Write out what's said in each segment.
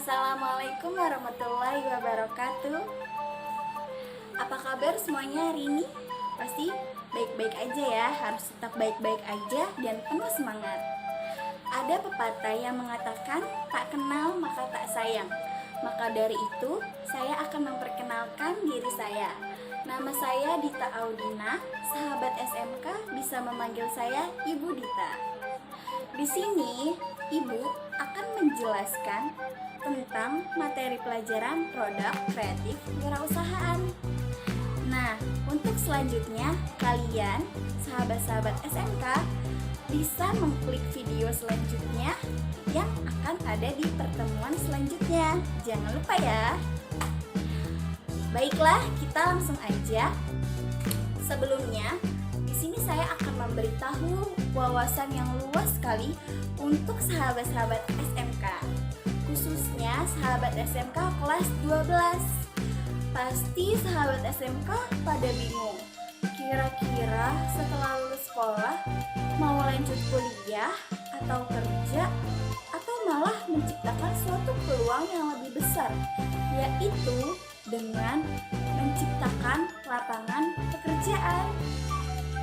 Assalamualaikum warahmatullahi wabarakatuh. Apa kabar semuanya hari ini? Pasti baik-baik aja ya, harus tetap baik-baik aja dan penuh semangat. Ada pepatah yang mengatakan tak kenal maka tak sayang. Maka dari itu, saya akan memperkenalkan diri saya. Nama saya Dita Audina, sahabat SMK bisa memanggil saya Ibu Dita. Di sini, Ibu akan menjelaskan tentang materi pelajaran produk kreatif wirausahaan. Nah, untuk selanjutnya, kalian, sahabat-sahabat SMK, bisa mengklik video selanjutnya yang akan ada di pertemuan selanjutnya. Jangan lupa ya. Baiklah, kita langsung aja. Sebelumnya, di sini saya akan memberitahu wawasan yang luas sekali untuk sahabat-sahabat SMK, khususnya sahabat SMK kelas 12. Pasti sahabat SMK pada bingung, kira-kira setelah lulus sekolah mau lanjut kuliah atau kerja, atau malah menciptakan suatu peluang yang lebih besar, yaitu dengan menciptakan lapangan pekerjaan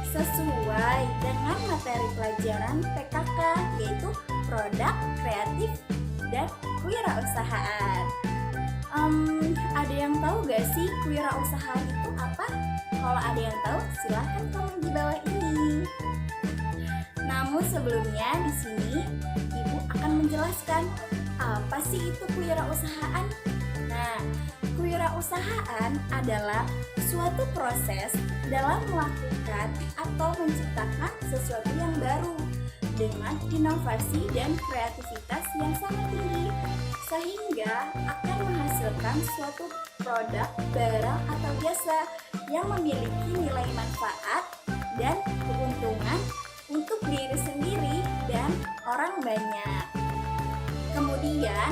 sesuai dengan materi pelajaran PKK, yaitu produk kreatif dan kewirausahaan. Ada yang tahu gak sih kewirausahaan itu apa? Kalau ada yang tahu, silahkan komen di bawah ini. Namun sebelumnya di sini Ibu akan menjelaskan apa sih itu kewirausahaan. Nah, kewirausahaan adalah suatu proses dalam melakukan atau menciptakan sesuatu yang baru dengan inovasi dan kreativitas yang sangat tinggi, sehingga akan menghasilkan suatu produk, barang, atau jasa yang memiliki nilai manfaat dan keuntungan untuk diri sendiri dan orang banyak. Kemudian,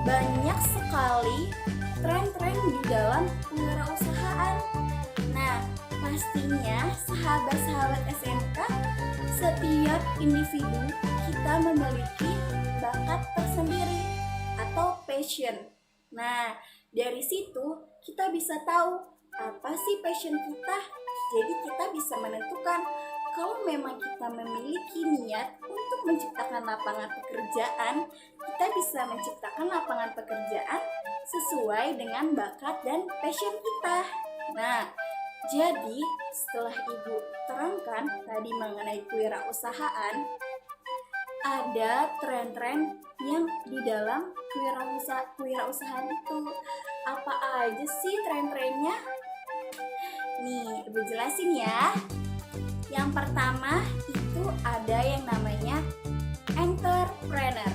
banyak sekali tren-tren di dalam kewirausahaan. Nah, pastinya sahabat-sahabat SMK, setiap individu kita memiliki bakat tersendiri atau passion. Nah, dari situ kita bisa tahu apa sih passion kita. Jadi kita bisa menentukan kalau memang kita memiliki niat untuk menciptakan lapangan pekerjaan, kita bisa menciptakan lapangan pekerjaan sesuai dengan bakat dan passion kita. Nah, jadi setelah Ibu terangkan tadi mengenai kewirausahaan, ada tren-tren yang di dalam kewirausahaan itu. Apa aja sih tren-trennya? Nih, Ibu jelasin ya. Yang pertama itu ada yang namanya entrepreneur.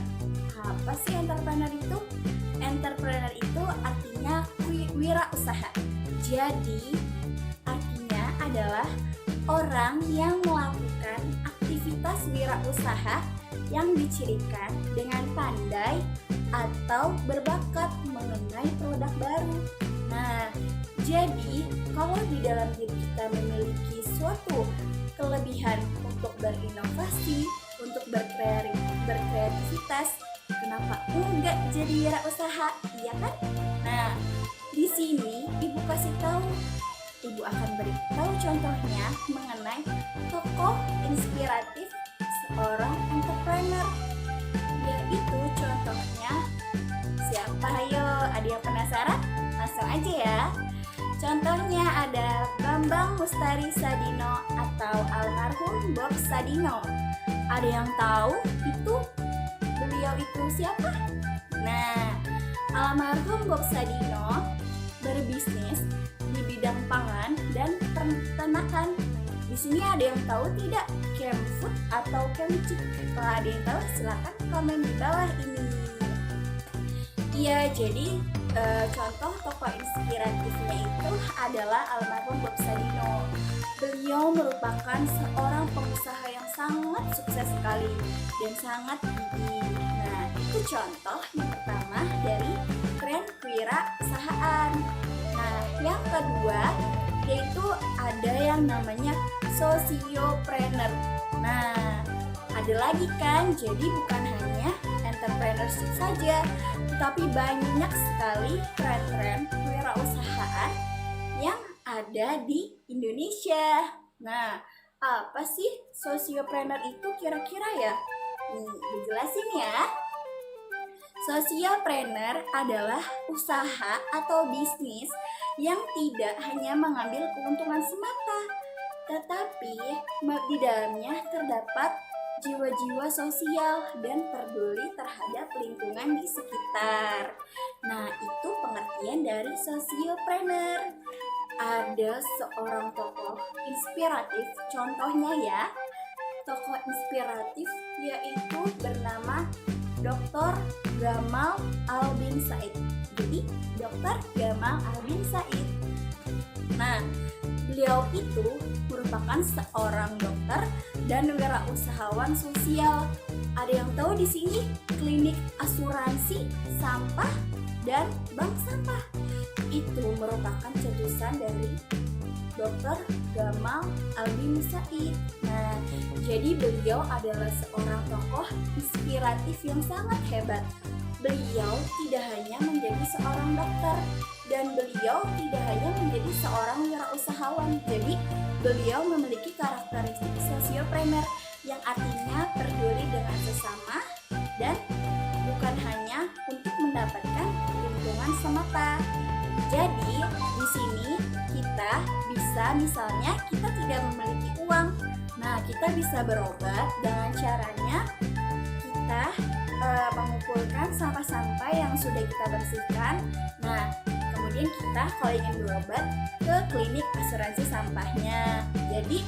Apa sih entrepreneur itu? Entrepreneur itu artinya wirausaha. Jadi artinya adalah orang yang melakukan aktivitas wirausaha yang dicirikan dengan pandai atau berbakat mengenai produk baru. Nah, jadi kalau di dalam diri kita memiliki suatu kelebihan untuk berinovasi, untuk berkreativitas, kenapa enggak jadi wirausaha, iya kan? Nah, di sini Ibu kasih tahu, Ibu akan beritahu contohnya mengenai tokoh inspiratif seorang entrepreneur, yaitu contohnya siapa? Ayo, ada yang penasaran? Langsung aja ya. Contohnya ada Bambang Mustari Sadino atau almarhum Bob Sadino. Ada yang tahu beliau itu siapa? Nah, almarhum Bob Sadino berbisnis di bidang pangan dan peternakan. Di sini ada yang tahu tidak Kemfood atau Kemcik? Kalau ada yang tahu, silakan komen di bawah ini. Iya, jadi contoh tokoh inspiratifnya itu adalah almarhum Bob Sadino. Beliau merupakan seorang pengusaha yang sangat sukses sekali dan sangat gigih. Nah, itu contoh yang pertama dari tren kewirausahaan. Nah, yang kedua yaitu ada yang namanya sociopreneur. Nah, ada lagi kan, jadi bukan hanya entrepreneurship saja, tetapi banyak sekali tren-tren kewirausahaan yang ada di Indonesia. Nah, apa sih sociopreneur itu kira-kira ya? Nih, dijelasin ya. Sociopreneur adalah usaha atau bisnis yang tidak hanya mengambil keuntungan semata, tetapi di dalamnya terdapat jiwa-jiwa sosial dan peduli terhadap lingkungan di sekitar. Nah, itu pengertian dari sociopreneur. Ada seorang tokoh inspiratif, contohnya ya, tokoh inspiratif yaitu bernama Dr. Gamal Albin Said. Jadi, Dr. Gamal Albin Said. Nah, beliau itu merupakan seorang dokter dan wirausahawan sosial. Ada yang tahu di sini klinik asuransi sampah dan bank sampah. Itu merupakan cetusan dari Dr. Gamal Albin Said. Nah, jadi beliau adalah seorang tokoh inspiratif yang sangat hebat. Beliau tidak hanya menjadi seorang dokter dan beliau tidak hanya menjadi seorang wirausahawan. Jadi, beliau memiliki karakteristik sociopreneur yang artinya peduli dengan sesama dan bukan hanya untuk mendapatkan keuntungan semata. Jadi, di sini kita bisa misalnya kita tidak memiliki uang. Nah, kita bisa berobat dengan caranya kita mengumpulkan sampah-sampah yang sudah kita bersihkan. Nah, kemudian kita kalau ingin berobat ke klinik asuransi sampahnya. Jadi,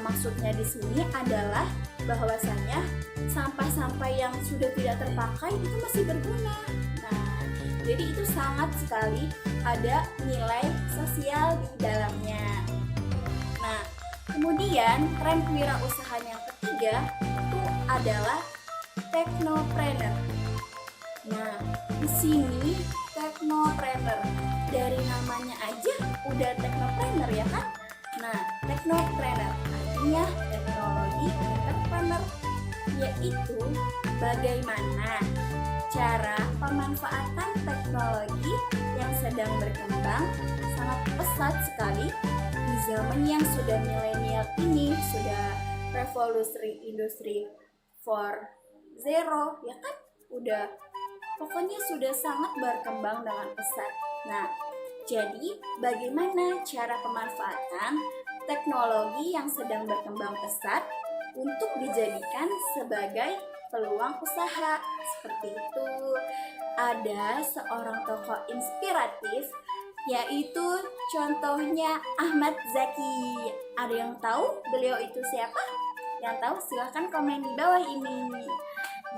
maksudnya di sini adalah bahwasanya sampah-sampah yang sudah tidak terpakai itu masih berguna. Nah, jadi itu sangat sekali ada nilai sosial di dalamnya. Nah, kemudian tren kewirausahaan yang ketiga itu adalah technopreneur. Nah, di sini technopreneur dari namanya aja udah technopreneur ya kan? Nah, technopreneur artinya teknologi entrepreneur, yaitu bagaimana cara pemanfaatan teknologi yang sedang berkembang sangat pesat sekali di zaman yang sudah milenial ini, sudah revolusi industri 4.0 ya kan, udah pokoknya sudah sangat berkembang dengan pesat. Nah, jadi bagaimana cara pemanfaatan teknologi yang sedang berkembang pesat untuk dijadikan sebagai peluang usaha? Seperti itu. Ada seorang tokoh inspiratif yaitu contohnya Ahmad Zaki. Ada yang tahu beliau itu siapa? Yang tahu silahkan komen di bawah ini.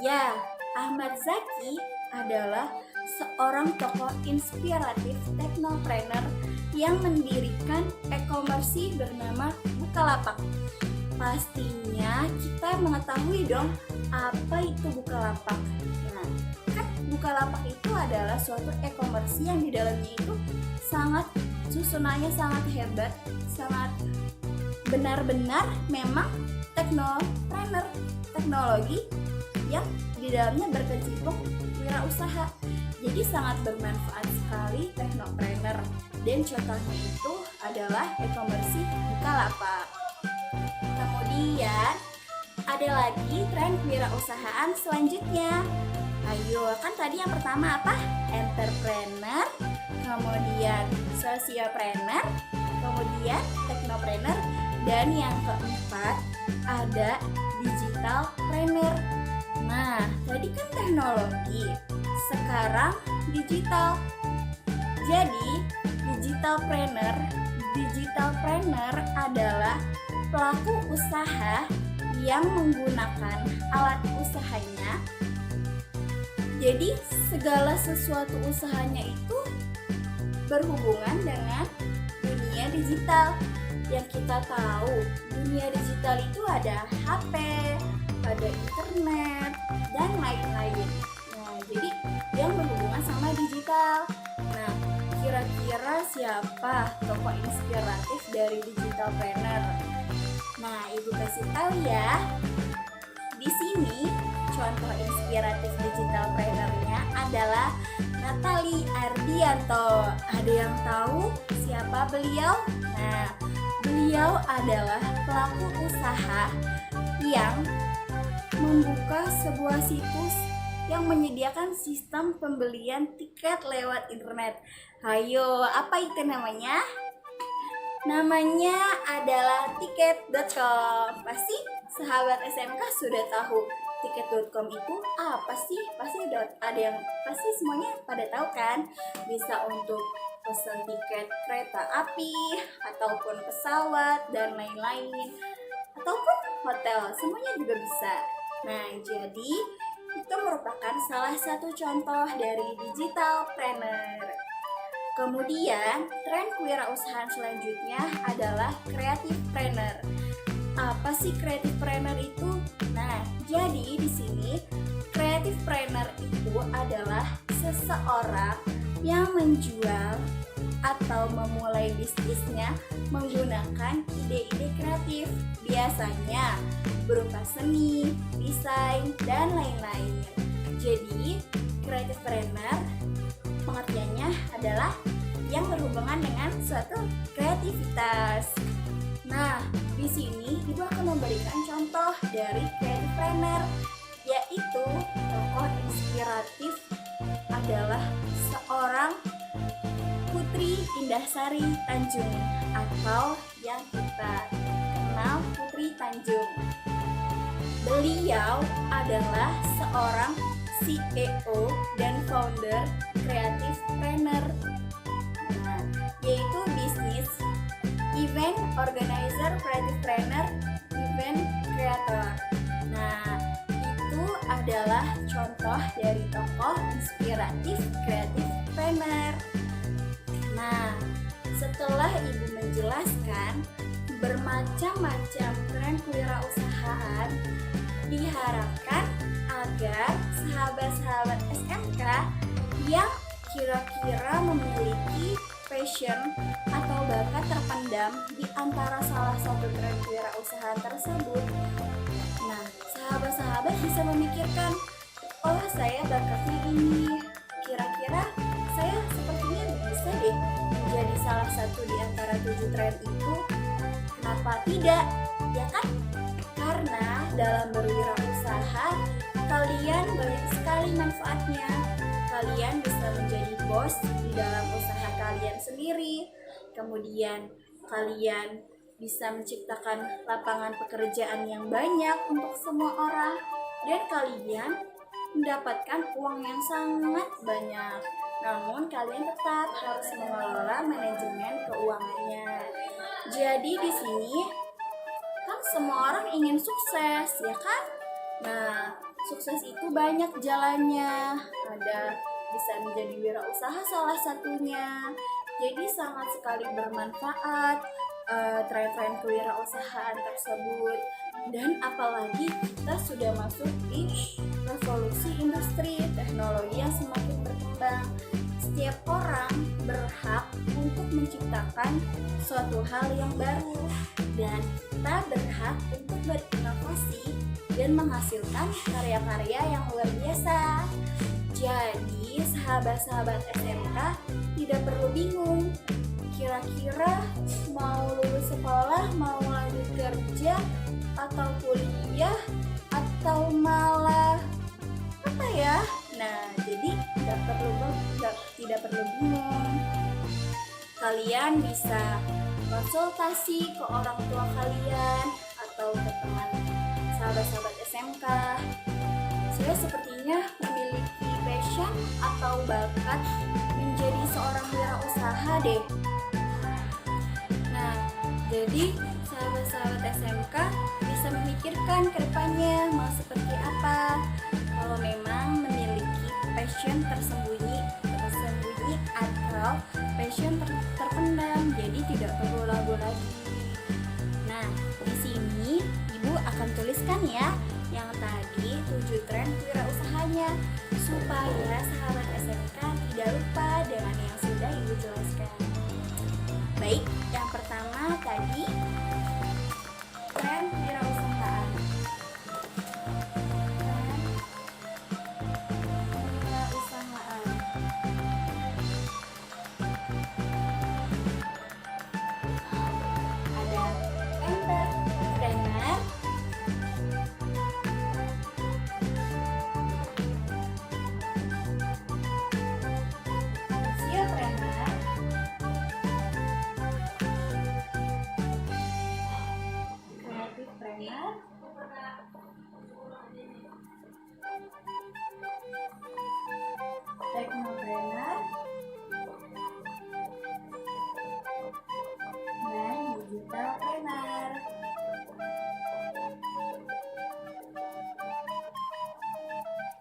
Ya, Ahmad Zaki adalah seorang tokoh inspiratif teknopreneur yang mendirikan e-commerce bernama Bukalapak. Pastinya kita mengetahui dong apa itu Bukalapak. Nah, kan Bukalapak itu adalah suatu e-commerce yang di dalamnya itu sangat susunannya sangat hebat, sangat benar-benar memang teknopreneur, teknologi yang di dalamnya berkecimpung wirausaha. Jadi sangat bermanfaat sekali teknopreneur, dan contohnya itu adalah e-commerce Bukalapak. Kemudian ada lagi tren kewirausahaan selanjutnya. Ayo, kan tadi yang pertama apa? Entrepreneur, kemudian sociopreneur, kemudian technopreneur, dan yang keempat ada digitalpreneur. Nah, tadi kan teknologi, sekarang digital. Jadi, digitalpreneur adalah pelaku usaha yang menggunakan alat usahanya. Jadi, segala sesuatu usahanya itu berhubungan dengan dunia digital. Yang kita tahu, dunia digital itu ada HP, ada internet, dan lain-lain. Nah, jadi yang berhubungan sama digital. Nah, kira-kira siapa tokoh inspiratif dari digitalpreneur? Nah, Ibu kasih tahu ya. Di sini contoh inspiratif digital planner-nya adalah Natali Ardianto. Ada yang tahu siapa beliau? Nah, beliau adalah pelaku usaha yang membuka sebuah situs yang menyediakan sistem pembelian tiket lewat internet. Hayo, apa itu namanya? Namanya adalah tiket.com. Pasti sahabat SMK sudah tahu tiket.com itu apa sih? Pasti semuanya pada tahu kan? Bisa untuk pesan tiket kereta api ataupun pesawat dan lain-lain, ataupun hotel, semuanya juga bisa. Nah, jadi itu merupakan salah satu contoh dari digital planner. Kemudian, tren kewirausahaan selanjutnya adalah creative planner. Apa sih creative planner itu? Nah, jadi di sini creative planner itu adalah seseorang yang menjual atau memulai bisnisnya menggunakan ide-ide kreatif, biasanya berupa seni, desain, dan lain-lain. Jadi, creative planner pengertiannya adalah yang berhubungan dengan suatu kreativitas. Nah, di sini Ibu akan memberikan contoh dari creative planner, yaitu tokoh inspiratif adalah seorang Putri Indahsari Tanjung atau yang kita kenal Putri Tanjung. Beliau adalah seorang CEO dan founder Creative Planner, yaitu bisnis event organizer, creative planner, event creator. Nah, itu adalah contoh dari tokoh inspiratif creative planner. Nah, setelah Ibu menjelaskan bermacam-macam tren kewirausahaan, diharapkan agar sahabat-sahabat SMK yang kira-kira memiliki passion atau bakat terpendam di antara salah satu tren kewirausahaan tersebut. Nah, sahabat-sahabat bisa memikirkan, oh saya bakatnya ini, kira-kira saya sepertinya bisa deh menjadi salah satu di antara 7 tren itu. Kenapa tidak? Ya kan? Karena dalam berwirausaha, kalian banyak sekali manfaatnya. Kalian bisa menjadi bos di dalam usaha kalian sendiri. Kemudian kalian bisa menciptakan lapangan pekerjaan yang banyak untuk semua orang. Dan kalian mendapatkan uang yang sangat banyak. Namun kalian tetap harus mengelola manajemen keuangannya. Jadi di sini kan semua orang ingin sukses, ya kan? Nah, sukses itu banyak jalannya. Ada bisa menjadi wirausaha salah satunya. Jadi sangat sekali bermanfaat tren-tren kewirausahaan tersebut. Dan apalagi kita sudah masuk di revolusi industri, teknologi yang semakin berkembang. Setiap orang berhak untuk menciptakan suatu hal yang baru, dan kita berhak untuk berinovasi dan menghasilkan karya-karya yang luar biasa. Jadi sahabat-sahabat SMK tidak perlu bingung, kira-kira mau lulus sekolah, mau lanjut kerja, atau kuliah, atau malah apa ya? Nah, jadi tidak perlu bingung. Kalian bisa konsultasi ke orang tua kalian atau ke teman sahabat-sahabat SMK. Saya sepertinya memiliki passion atau bakat menjadi seorang wirausaha deh. Nah, jadi sahabat-sahabat SMK bisa memikirkan ke depannya mau seperti apa. Kalau memang memiliki passion tersembunyi atau passion terpendam, jadi tidak perlu ragu lagi. Nah, di sini Ibu akan tuliskan ya yang tadi 7 tren kewirausahanya supaya sahabat SMK tidak lupa dengan yang sudah Ibu jelaskan. Baik, yang pertama tadi tren kewirausahaan. Teknopreneur dan digitalpreneur.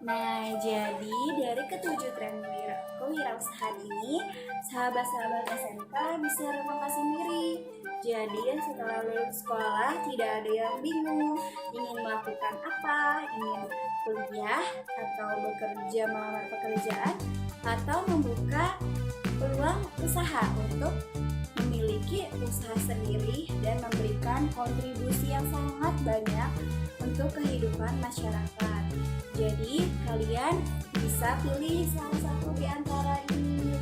Nah, jadi dari ketujuh tren kewirausahaan ini, sahabat-sahabat SMK bisa refleksi sendiri. Jadi setelah lulus sekolah tidak ada yang bingung ingin melakukan apa, ingin kuliah atau bekerja melamar pekerjaan atau membuka peluang usaha untuk memiliki usaha sendiri dan memberikan kontribusi yang sangat banyak untuk kehidupan masyarakat. Jadi kalian bisa pilih salah satu di antara ini.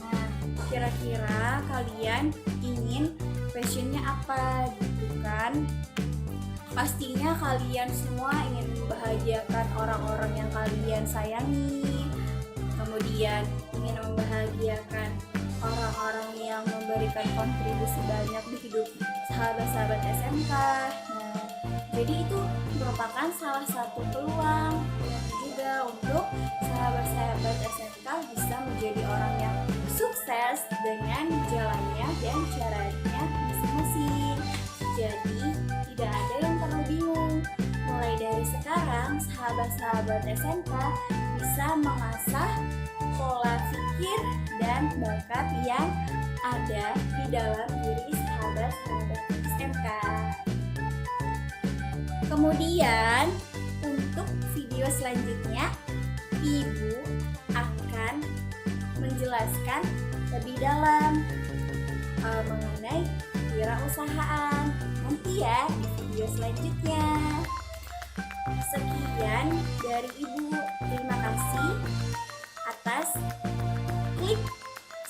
Nah, kira-kira kalian ingin passionnya apa gitu kan? Pastinya kalian semua ingin membahagiakan orang-orang yang kalian sayangi. Kemudian ingin membahagiakan orang-orang yang memberikan kontribusi banyak di hidup sahabat-sahabat SMK. Nah, jadi itu merupakan salah satu peluang juga untuk sahabat-sahabat SMK bisa menjadi orang yang sukses dengan jalannya dan caranya masing-masing. Jadi tidak ada yang perlu bingung. Mulai dari sekarang sahabat-sahabat SMK bisa mengasah pola pikir dan bakat yang ada di dalam diri sahabat-sahabat SMK. Kemudian untuk video selanjutnya Ibu akan menjelaskan lebih dalam mengenai wirausahaan nanti ya di video selanjutnya. Sekian dari Ibu, terima kasih atas klik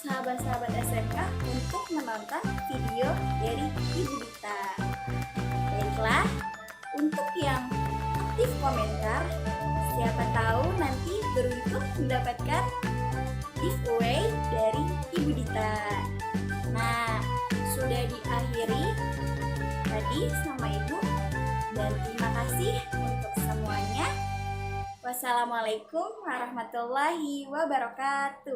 sahabat-sahabat SMK untuk menonton video dari Ibu Dita. Baiklah, untuk yang aktif komentar, siapa tahu nanti beruntung mendapatkan giveaway dari Ibu Dita. Nah, sudah diakhiri tadi sama Ibu dan terima kasih untuk semuanya. Wassalamualaikum warahmatullahi wabarakatuh.